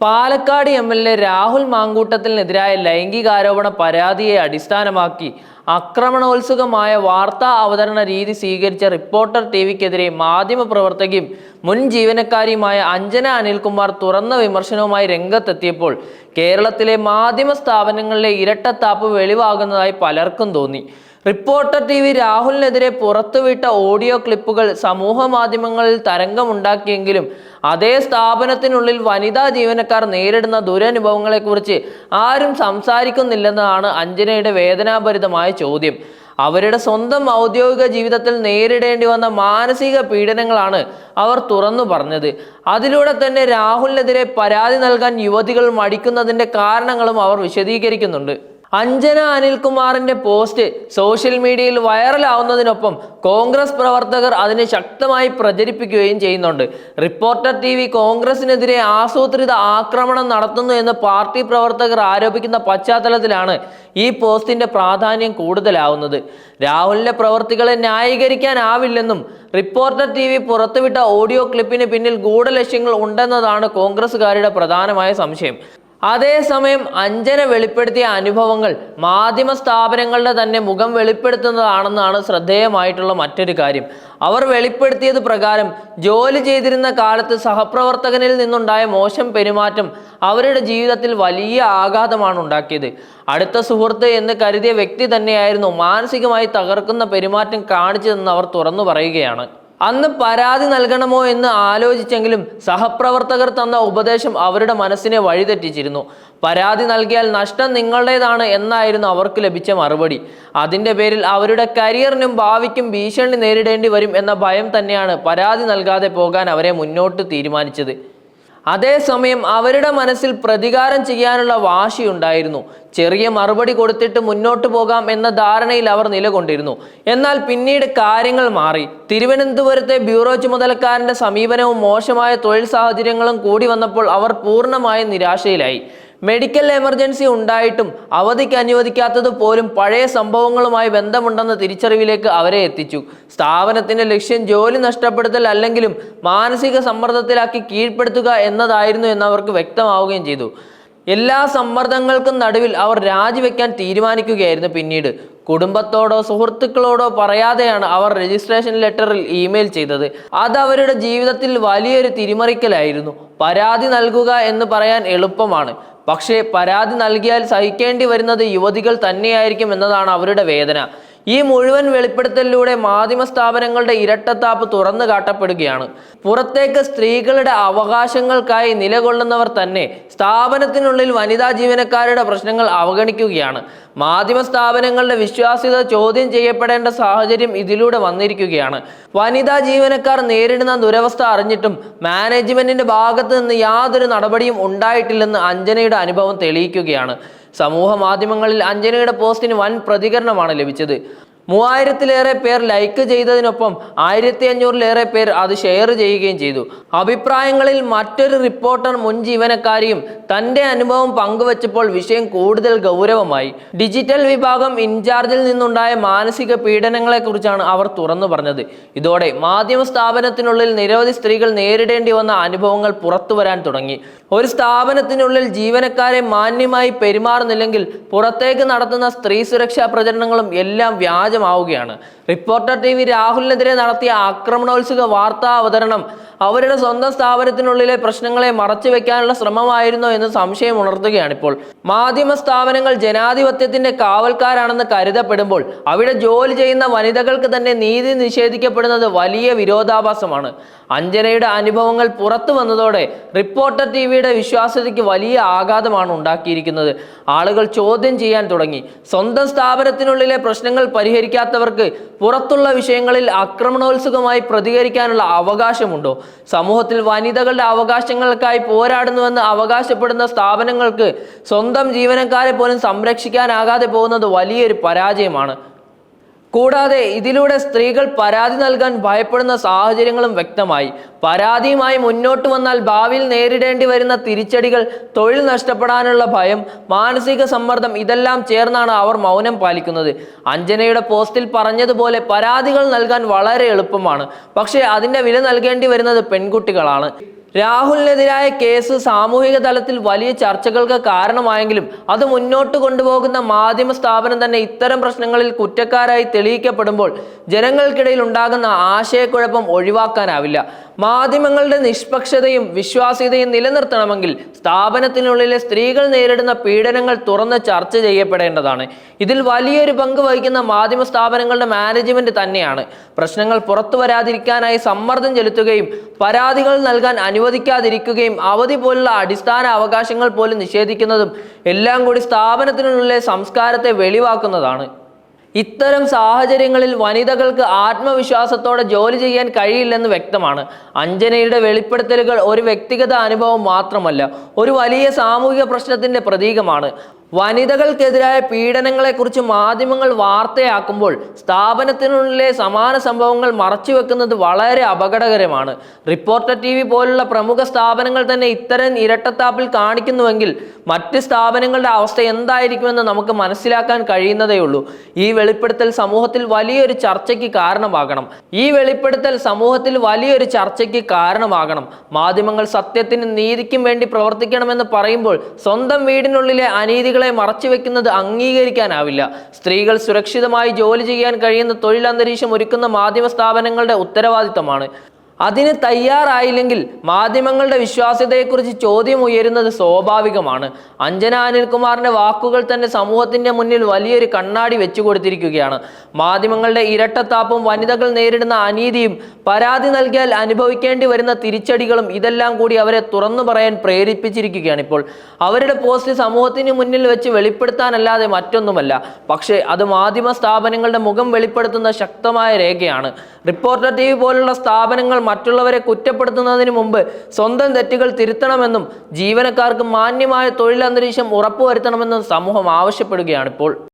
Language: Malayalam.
പാലക്കാട് എം.എൽ.എ. രാഹുൽ മാങ്കൂട്ടത്തിനെതിരായ ലൈംഗികാരോപണ പരാതിയെ അടിസ്ഥാനമാക്കി ആക്രമണോത്സുകമായ വാർത്താ അവതരണ രീതി സ്വീകരിച്ച റിപ്പോർട്ടർ ടിവിക്കെതിരെ മാധ്യമപ്രവർത്തകയും മുൻ ജീവനക്കാരിയുമായ അഞ്ജന അനിൽകുമാർ തുറന്ന വിമർശനവുമായി രംഗത്തെത്തിയപ്പോൾ കേരളത്തിലെ മാധ്യമ സ്ഥാപനങ്ങളിലെ ഇരട്ടത്താപ്പ് വെളിവാകുന്നതായി പലർക്കും തോന്നി. റിപ്പോർട്ടർ ടിവി രാഹുലിനെതിരെ പുറത്തുവിട്ട ഓഡിയോ ക്ലിപ്പുകൾ സമൂഹ മാധ്യമങ്ങളിൽ തരംഗമുണ്ടാക്കിയെങ്കിലും അതേ സ്ഥാപനത്തിനുള്ളിൽ വനിതാ ജീവനക്കാർ നേരിടുന്ന ദുരനുഭവങ്ങളെക്കുറിച്ച് ആരും സംസാരിക്കുന്നില്ലെന്നതാണ് അഞ്ജനയുടെ വേദനാഭരിതമായ ചോദ്യം. അവരുടെ സ്വന്തം ഔദ്യോഗിക ജീവിതത്തിൽ നേരിടേണ്ടി വന്ന മാനസിക പീഡനങ്ങളാണ് അവർ തുറന്നു പറഞ്ഞത്. അതിലൂടെ തന്നെ രാഹുലിനെതിരെ പരാതി നൽകാൻ യുവതികൾ മടിക്കുന്നതിൻ്റെ കാരണങ്ങളും അവർ വിശദീകരിക്കുന്നുണ്ട്. അഞ്ജന അനിൽകുമാറിന്റെ പോസ്റ്റ് സോഷ്യൽ മീഡിയയിൽ വൈറലാവുന്നതിനൊപ്പം കോൺഗ്രസ് പ്രവർത്തകർ അതിനെ ശക്തമായി പ്രചരിപ്പിക്കുകയും ചെയ്യുന്നുണ്ട്. റിപ്പോർട്ടർ ടിവി കോൺഗ്രസിനെതിരെ ആസൂത്രിത ആക്രമണം നടത്തുന്നു എന്ന് പാർട്ടി പ്രവർത്തകർ ആരോപിക്കുന്ന പശ്ചാത്തലത്തിലാണ് ഈ പോസ്റ്റിന്റെ പ്രാധാന്യം കൂടുതലാവുന്നത്. രാഹുലിന്റെ പ്രവർത്തികളെ ന്യായീകരിക്കാനാവില്ലെന്നും റിപ്പോർട്ടർ ടിവി പുറത്തുവിട്ട ഓഡിയോ ക്ലിപ്പിന് പിന്നിൽ ഗൂഢലക്ഷ്യങ്ങൾ ഉണ്ടെന്നതാണ് കോൺഗ്രസുകാരുടെ പ്രധാനമായ സംശയം. അതേസമയം അഞ്ജന വെളിപ്പെടുത്തിയ അനുഭവങ്ങൾ മാധ്യമ സ്ഥാപനങ്ങളുടെ തന്നെ മുഖം വെളിപ്പെടുത്തുന്നതാണെന്നാണ് ശ്രദ്ധേയമായിട്ടുള്ള മറ്റൊരു കാര്യം. അവർ വെളിപ്പെടുത്തിയത് പ്രകാരം ജോലി ചെയ്തിരുന്ന കാലത്ത് സഹപ്രവർത്തകനിൽ നിന്നുണ്ടായ മോശം പെരുമാറ്റം അവരുടെ ജീവിതത്തിൽ വലിയ ആഘാതമാണ് ഉണ്ടാക്കിയത്. അടുത്ത സുഹൃത്ത് എന്ന് കരുതിയ വ്യക്തി തന്നെയായിരുന്നു മാനസികമായി തകർക്കുന്ന പെരുമാറ്റം കാണിച്ചതെന്ന് അവർ തുറന്നു പറയുകയാണ്. അന്ന് പരാതി നൽകണമോ എന്ന് ആലോചിച്ചെങ്കിലും സഹപ്രവർത്തകർ തന്ന ഉപദേശം അവരുടെ മനസ്സിനെ വഴിതെറ്റിച്ചിരുന്നു. പരാതി നൽകിയാൽ നഷ്ടം നിങ്ങളുടേതാണ് എന്നായിരുന്നു അവർക്ക് ലഭിച്ച മറുപടി. അതിൻ്റെ പേരിൽ അവരുടെ കരിയറിനും ഭാവിക്കും ഭീഷണി നേരിടേണ്ടി വരും എന്ന ഭയം തന്നെയാണ് പരാതി നൽകാതെ പോകാൻ അവരെ മുന്നോട്ട് തീരുമാനിച്ചത്. അതേസമയം അവരുടെ മനസ്സിൽ പ്രതികാരം ചെയ്യാനുള്ള വാശിയുണ്ടായിരുന്നു. ചെറിയ മറുപടി കൊടുത്തിട്ട് മുന്നോട്ട് പോകാം എന്ന ധാരണയിൽ അവർ നിലകൊണ്ടിരുന്നു. എന്നാൽ പിന്നീട് കാര്യങ്ങൾ മാറി. തിരുവനന്തപുരത്തെ ബ്യൂറോ ചുമതലക്കാരന്റെ സമീപനവും മോശമായ തൊഴിൽ സാഹചര്യങ്ങളും കൂടി വന്നപ്പോൾ അവർ പൂർണ്ണമായും നിരാശയിലായി. മെഡിക്കൽ എമർജൻസി ഉണ്ടായിട്ടും അവധിക്ക് അനുവദിക്കാത്തത് പോലും പഴയ സംഭവങ്ങളുമായി ബന്ധമുണ്ടെന്ന തിരിച്ചറിവിലേക്ക് അവരെ എത്തിച്ചു. സ്ഥാപനത്തിന്റെ ലക്ഷ്യം ജോലി നഷ്ടപ്പെടുത്തൽ അല്ലെങ്കിലും മാനസിക സമ്മർദ്ദത്തിലാക്കി കീഴ്പ്പെടുത്തുക എന്നതായിരുന്നു എന്നവർക്ക് വ്യക്തമാവുകയും ചെയ്തു. എല്ലാ സമ്മർദ്ദങ്ങൾക്കും നടുവിൽ അവർ രാജിവെക്കാൻ തീരുമാനിക്കുകയായിരുന്നു. പിന്നീട് കുടുംബത്തോടോ സുഹൃത്തുക്കളോടോ പറയാതെയാണ് അവർ രജിസ്ട്രേഷൻ ലെറ്ററിൽ ഇമെയിൽ ചെയ്തത്. അത് അവരുടെ ജീവിതത്തിൽ വലിയൊരു തിരിമറിക്കലായിരുന്നു. പരാതി നൽകുക എന്ന് പറയാൻ എളുപ്പമാണ്, പക്ഷേ പരാതി നൽകിയാൽ സഹിക്കേണ്ടി വരുന്നത് യുവതികൾ തന്നെയായിരിക്കും എന്നതാണ് അവരുടെ വേദന. ഈ മുഴുവൻ വെളിപ്പെടുത്തലിലൂടെ മാധ്യമ സ്ഥാപനങ്ങളുടെ ഇരട്ടത്താപ്പ് തുറന്നു കാട്ടപ്പെടുകയാണ്. പുറത്തേക്ക് സ്ത്രീകളുടെ അവകാശങ്ങൾക്കായി നിലകൊള്ളുന്നവർ തന്നെ സ്ഥാപനത്തിനുള്ളിൽ വനിതാ ജീവനക്കാരുടെ പ്രശ്നങ്ങൾ അവഗണിക്കുകയാണ്. മാധ്യമ സ്ഥാപനങ്ങളുടെ വിശ്വാസ്യത ചോദ്യം ചെയ്യപ്പെടേണ്ട സാഹചര്യം ഇതിലൂടെ വന്നിരിക്കുകയാണ്. വനിതാ ജീവനക്കാർ നേരിടുന്ന ദുരവസ്ഥ അറിഞ്ഞിട്ടും മാനേജ്മെന്റിന്റെ ഭാഗത്ത് നിന്ന് യാതൊരു നടപടിയും ഉണ്ടായിട്ടില്ലെന്ന് അഞ്ജനയുടെ അനുഭവം തെളിയിക്കുകയാണ്. സമൂഹ മാധ്യമങ്ങളിൽ അഞ്ജനയുടെ പോസ്റ്റിന് വൻ പ്രതികരണമാണ് ലഭിച്ചത്. 3000-ലേറെ പേർ ലൈക്ക് ചെയ്തതിനൊപ്പം 1500-ലേറെ പേർ അത് ഷെയർ ചെയ്യുകയും ചെയ്തു. അഭിപ്രായങ്ങളിൽ മറ്റൊരു റിപ്പോർട്ടർ മുൻ ജീവനക്കാരിയും തൻ്റെ അനുഭവം പങ്കുവച്ചപ്പോൾ വിഷയം കൂടുതൽ ഗൗരവമായി. ഡിജിറ്റൽ വിഭാഗം ഇൻചാർജിൽ നിന്നുണ്ടായ മാനസിക പീഡനങ്ങളെക്കുറിച്ചാണ് അവർ തുറന്നു പറഞ്ഞത്. ഇതോടെ മാധ്യമ സ്ഥാപനത്തിനുള്ളിൽ നിരവധി സ്ത്രീകൾ നേരിടേണ്ടി വന്ന അനുഭവങ്ങൾ പുറത്തു വരാൻ തുടങ്ങി. ഒരു സ്ഥാപനത്തിനുള്ളിൽ ജീവനക്കാരെ മാന്യമായി പെരുമാറുന്നില്ലെങ്കിൽ പുറത്തേക്ക് നടത്തുന്ന സ്ത്രീ സുരക്ഷാ പ്രചരണങ്ങളും എല്ലാം വ്യാജമാവുകയാണ്. റിപ്പോർട്ടർ ടിവി രാഹുലിനെതിരെ നടത്തിയ ആക്രമണോത്സുക വാർത്താ അവതരണം അവരുടെ സ്വന്തം സ്ഥാപനത്തിനുള്ളിലെ പ്രശ്നങ്ങളെ മറച്ചു വെക്കാനുള്ള ശ്രമമായിരുന്നോ എന്ന് സംശയം ഉണർത്തുകയാണിപ്പോൾ. മാധ്യമ സ്ഥാപനങ്ങൾ ജനാധിപത്യത്തിന്റെ കാവൽക്കാരാണെന്ന് കരുതപ്പെടുമ്പോൾ അവിടെ ജോലി ചെയ്യുന്ന വനിതകൾക്ക് തന്നെ നീതി നിഷേധിക്കപ്പെടുന്നത് വലിയ വിരോധാഭാസമാണ്. അഞ്ജനയുടെ അനുഭവങ്ങൾ പുറത്തു വന്നതോടെ റിപ്പോർട്ടർ ടിവിയുടെ വിശ്വാസ്യതയ്ക്ക് വലിയ ആഘാതമാണ് ഉണ്ടാക്കിയിരിക്കുന്നത്. ആളുകൾ ചോദ്യം ചെയ്യാൻ തുടങ്ങി. സ്വന്തം സ്ഥാപനത്തിനുള്ളിലെ പ്രശ്നങ്ങൾ പരിഹരിക്കാത്തവർക്ക് പുറത്തുള്ള വിഷയങ്ങളിൽ ആക്രമണോത്സുകമായി പ്രതികരിക്കാനുള്ള അവകാശമുണ്ടോ? സമൂഹത്തിൽ വനിതകളുടെ അവകാശങ്ങൾക്കായി പോരാടുന്നുവെന്ന് അവകാശപ്പെടുന്ന സ്ഥാപനങ്ങൾക്ക് സ്വന്തം ജീവനക്കാരെ പോലും സംരക്ഷിക്കാനാകാതെ പോകുന്നത് വലിയൊരു പരാജയമാണ്. കൂടാതെ ഇതിലൂടെ സ്ത്രീകൾ പരാതി നൽകാൻ ഭയപ്പെടുന്ന സാഹചര്യങ്ങളും വ്യക്തമായി. പരാതിയുമായി മുന്നോട്ട് വന്നാൽ ഭാവിയിൽ നേരിടേണ്ടി വരുന്ന തിരിച്ചടികൾ, തൊഴിൽ നഷ്ടപ്പെടാനുള്ള ഭയം, മാനസിക സമ്മർദ്ദം ഇതെല്ലാം ചേർന്നാണ് അവർ മൗനം പാലിക്കുന്നത്. അഞ്ജനയുടെ പോസ്റ്റിൽ പറഞ്ഞതുപോലെ പരാതികൾ നൽകാൻ വളരെ എളുപ്പമാണ്, പക്ഷേ അതിൻ്റെ വില നൽകേണ്ടി വരുന്നത് പെൺകുട്ടികളാണ്. രാഹുലിനെതിരായ കേസ് സാമൂഹിക തലത്തിൽ വലിയ ചർച്ചകൾക്ക് കാരണമായെങ്കിലും അത് മുന്നോട്ട് കൊണ്ടുപോകുന്ന മാധ്യമ സ്ഥാപനം തന്നെ ഇത്തരം പ്രശ്നങ്ങളിൽ കുറ്റക്കാരായി തെളിയിക്കപ്പെടുമ്പോൾ ജനങ്ങൾക്കിടയിൽ ഉണ്ടാകുന്ന ആശയക്കുഴപ്പം ഒഴിവാക്കാനാവില്ല. മാധ്യമങ്ങളുടെ നിഷ്പക്ഷതയും വിശ്വാസ്യതയും നിലനിർത്തണമെങ്കിൽ സ്ഥാപനത്തിനുള്ളിലെ സ്ത്രീകൾ നേരിടുന്ന പീഡനങ്ങൾ തുറന്ന് ചർച്ച ചെയ്യപ്പെടേണ്ടതാണ്. ഇതിൽ വലിയൊരു പങ്ക് വഹിക്കുന്ന മാധ്യമ സ്ഥാപനങ്ങളുടെ മാനേജ്മെന്റ് തന്നെയാണ്. പ്രശ്നങ്ങൾ പുറത്തു വരാതിരിക്കാനായി സമ്മർദ്ദം ചെലുത്തുകയും പരാതികൾ നൽകാൻ അനുവദിക്കാതിരിക്കുകയും അവധി പോലുള്ള അടിസ്ഥാന അവകാശങ്ങൾ പോലും നിഷേധിക്കുന്നതും എല്ലാം കൂടി സ്ഥാപനത്തിനുള്ളിലെ സംസ്കാരത്തെ വെളിവാക്കുന്നതാണ്. ഇത്തരം സാഹചര്യങ്ങളിൽ വനിതകൾക്ക് ആത്മവിശ്വാസത്തോടെ ജോലി ചെയ്യാൻ കഴിയില്ലെന്ന് വ്യക്തമാണ്. അഞ്ജനയുടെ വെളിപ്പെടുത്തലുകൾ ഒരു വ്യക്തിഗത അനുഭവം മാത്രമല്ല, ഒരു വലിയ സാമൂഹിക പ്രശ്നത്തിന്റെ പ്രതീകമാണ്. വനിതകൾക്കെതിരായ പീഡനങ്ങളെക്കുറിച്ച് മാധ്യമങ്ങൾ വാർത്തയാക്കുമ്പോൾ സ്ഥാപനത്തിനുള്ളിലെ സമാന സംഭവങ്ങൾ മറച്ചുവെക്കുന്നത് വളരെ അപകടകരമാണ്. റിപ്പോർട്ടർ TV പോലുള്ള പ്രമുഖ സ്ഥാപനങ്ങൾ തന്നെ ഇത്തരം ഇരട്ടത്താപ്പിൽ കാണിക്കുന്നുവെങ്കിൽ മറ്റ് സ്ഥാപനങ്ങളുടെ അവസ്ഥ എന്തായിരിക്കുമെന്ന് നമുക്ക് മനസ്സിലാക്കാൻ കഴിയുന്നതേയുള്ളൂ. ഈ വെളിപ്പെടുത്തൽ സമൂഹത്തിൽ വലിയൊരു ചർച്ചയ്ക്ക് കാരണമാകണം. മാധ്യമങ്ങൾ സത്യത്തിനും നീതിക്കും വേണ്ടി പ്രവർത്തിക്കണമെന്ന് പറയുമ്പോൾ സ്വന്തം വീടിനുള്ളിലെ അനീതികൾ മറച്ചുവെക്കുന്നത് അംഗീകരിക്കാനാവില്ല. സ്ത്രീകൾ സുരക്ഷിതമായി ജോലി ചെയ്യാൻ കഴിയുന്ന തൊഴിലന്തരീക്ഷം ഒരുക്കുന്ന മാധ്യമ സ്ഥാപനങ്ങളുടെ ഉത്തരവാദിത്തമാണ്. അതിന് തയ്യാറായില്ലെങ്കിൽ മാധ്യമങ്ങളുടെ വിശ്വാസ്യതയെക്കുറിച്ച് ചോദ്യം ഉയരുന്നത് സ്വാഭാവികമാണ്. അഞ്ജന അനിൽകുമാറിന്റെ വാക്കുകൾ തന്നെ സമൂഹത്തിന്റെ മുന്നിൽ വലിയൊരു കണ്ണാടി വെച്ചു കൊടുത്തിരിക്കുകയാണ്. മാധ്യമങ്ങളുടെ ഇരട്ടത്താപ്പും വനിതകൾ നേരിടുന്ന അനീതിയും പരാതി നൽകിയാൽ അനുഭവിക്കേണ്ടി വരുന്ന തിരിച്ചടികളും ഇതെല്ലാം കൂടി അവരെ തുറന്നു പറയാൻ പ്രേരിപ്പിച്ചിരിക്കുകയാണ്. ഇപ്പോൾ അവരുടെ പോസ്റ്റ് സമൂഹത്തിന് മുന്നിൽ വെച്ച് വെളിപ്പെടുത്താനല്ലാതെ മറ്റൊന്നുമല്ല. പക്ഷേ അത് മാധ്യമ സ്ഥാപനങ്ങളുടെ മുഖം വെളിപ്പെടുത്തുന്ന ശക്തമായ രേഖയാണ്. റിപ്പോർട്ടർ TV പോലുള്ള സ്ഥാപനങ്ങൾ മറ്റുള്ളവരെ കുറ്റപ്പെടുത്തുന്നതിന് മുമ്പ് സ്വന്തം തെറ്റുകൾ തിരുത്തണമെന്നും ജീവനക്കാർക്ക് മാന്യമായ തൊഴിലന്തരീക്ഷം ഉറപ്പുവരുത്തണമെന്നും സമൂഹം ആവശ്യപ്പെടുകയാണിപ്പോൾ.